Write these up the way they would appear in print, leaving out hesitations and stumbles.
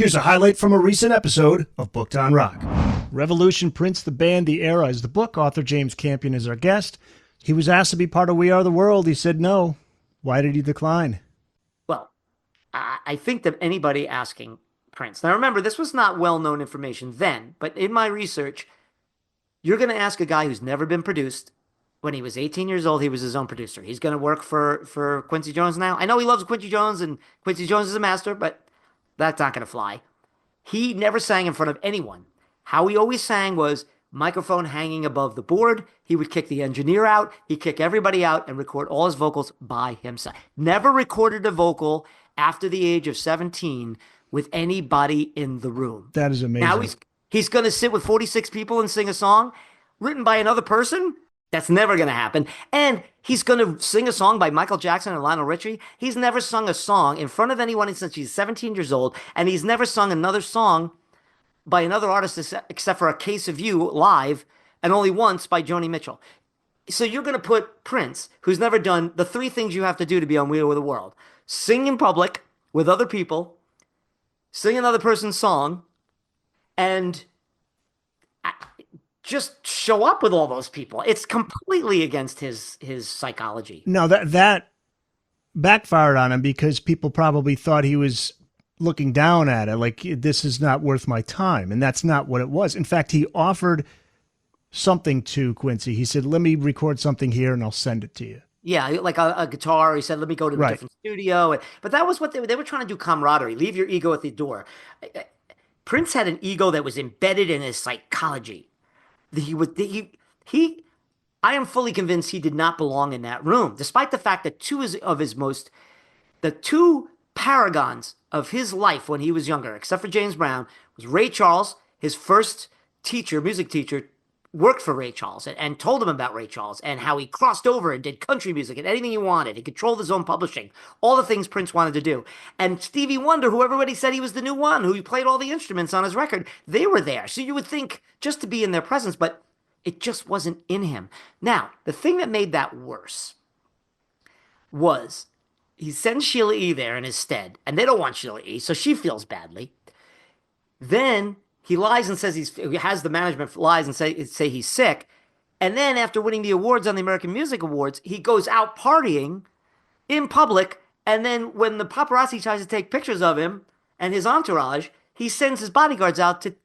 Here's a highlight from a recent episode of Booked on Rock. Revolution Prince, the Band, the Era is the book. Author James Campion is our guest. He was asked to be part of We Are the World. He said no. Why did he decline? Well, I think that anybody asking Prince. Now remember, this was not well-known information then, but in my research, you're going to ask a guy who's never been produced. When he was 18 years old, he was his own producer. He's going to work for Quincy Jones now. I know he loves Quincy Jones, and Quincy Jones is a master, but that's not going to fly. He never sang in front of anyone. How he always sang was microphone hanging above the board. He would kick the engineer out. He'd kick everybody out and record all his vocals by himself. Never recorded a vocal after the age of 17 with anybody in the room. That is amazing. Now he's going to sit with 46 people and sing a song written by another person? That's never going to happen. And he's going to sing a song by Michael Jackson and Lionel Richie. He's never sung a song in front of anyone since he's 17 years old, and he's never sung another song by another artist except for A Case of You live, and only once by Joni Mitchell. So you're going to put Prince, who's never done the three things you have to do to be on We Are the World: sing in public with other people, sing another person's song, and just show up with all those people. It's completely against his psychology. No, that backfired on him because people probably thought he was looking down at it, like, this is not worth my time. And that's not what it was. In fact, he offered something to Quincy. He said, let me record something here and I'll send it to you. Yeah, like a guitar. He said, let me go to a different studio. But that was what they were trying to do, camaraderie. Leave your ego at the door. Prince had an ego that was embedded in his psychology. I am fully convinced he did not belong in that room, despite the fact that the two paragons of his life when he was younger, except for James Brown, was Ray Charles. His first teacher, music teacher, worked for Ray Charles and told him about Ray Charles and how he crossed over and did country music and anything he wanted. He controlled his own publishing, all the things Prince wanted to do. And Stevie Wonder, who everybody said he was the new one, who played all the instruments on his record, they were there. So you would think just to be in their presence, but it just wasn't in him. Now, the thing that made that worse was he sends Sheila E. there in his stead, and they don't want Sheila E., so she feels badly. Then he lies and says he has the management lies and say he's sick. And then after winning the awards on the American Music Awards, he goes out partying in public. And then when the paparazzi tries to take pictures of him and his entourage, he sends his bodyguards out to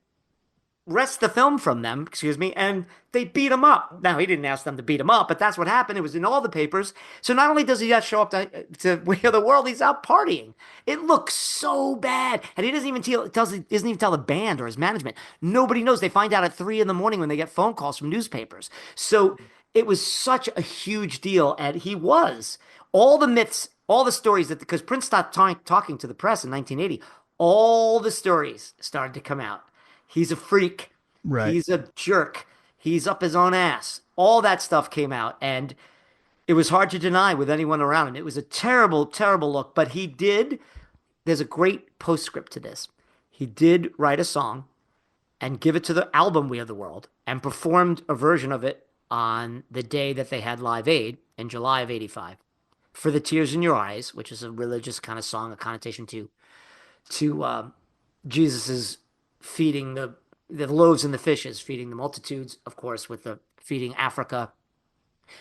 wrest the film from them, and they beat him up. Now, he didn't ask them to beat him up, but that's what happened. It was in all the papers. So not only does he not show up to We Are the World, he's out partying. It looks so bad. And he doesn't even tell the band or his management. Nobody knows. They find out at 3 a.m. when they get phone calls from newspapers. So it was such a huge deal. And he was. All the myths, all the stories, because Prince stopped talking to the press in 1980, all the stories started to come out. He's a freak. Right. He's a jerk. He's up his own ass. All that stuff came out, and it was hard to deny with anyone around him. It was a terrible, terrible look, but he did. There's a great postscript to this. He did write a song and give it to the album We Are the World and performed a version of it on the day that they had Live Aid in July of 85 for The Tears in Your Eyes, which is a religious kind of song, a connotation to Jesus's feeding the loaves and the fishes, feeding the multitudes, of course, with the feeding Africa.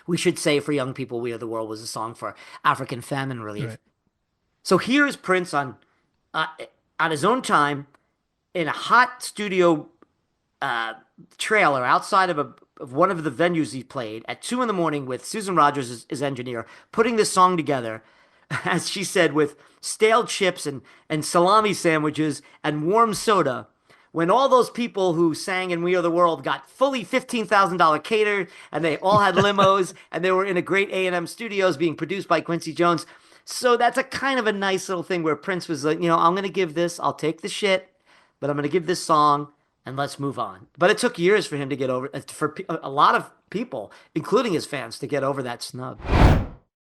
We should say for young people, We Are the World was a song for African famine relief. Right. So here's Prince on his own time in a hot studio trailer outside of one of the venues he played at 2 a.m. with Susan Rogers, his engineer, putting this song together, as she said, with stale chips and salami sandwiches and warm soda. When all those people who sang in We Are the World got fully $15,000 catered, and they all had limos, and they were in a great A&M studios being produced by Quincy Jones. So that's a kind of a nice little thing where Prince was like, I'm going to give this, I'll take the shit, but I'm going to give this song, and let's move on. But it took years for him to get over, for a lot of people, including his fans, to get over that snub.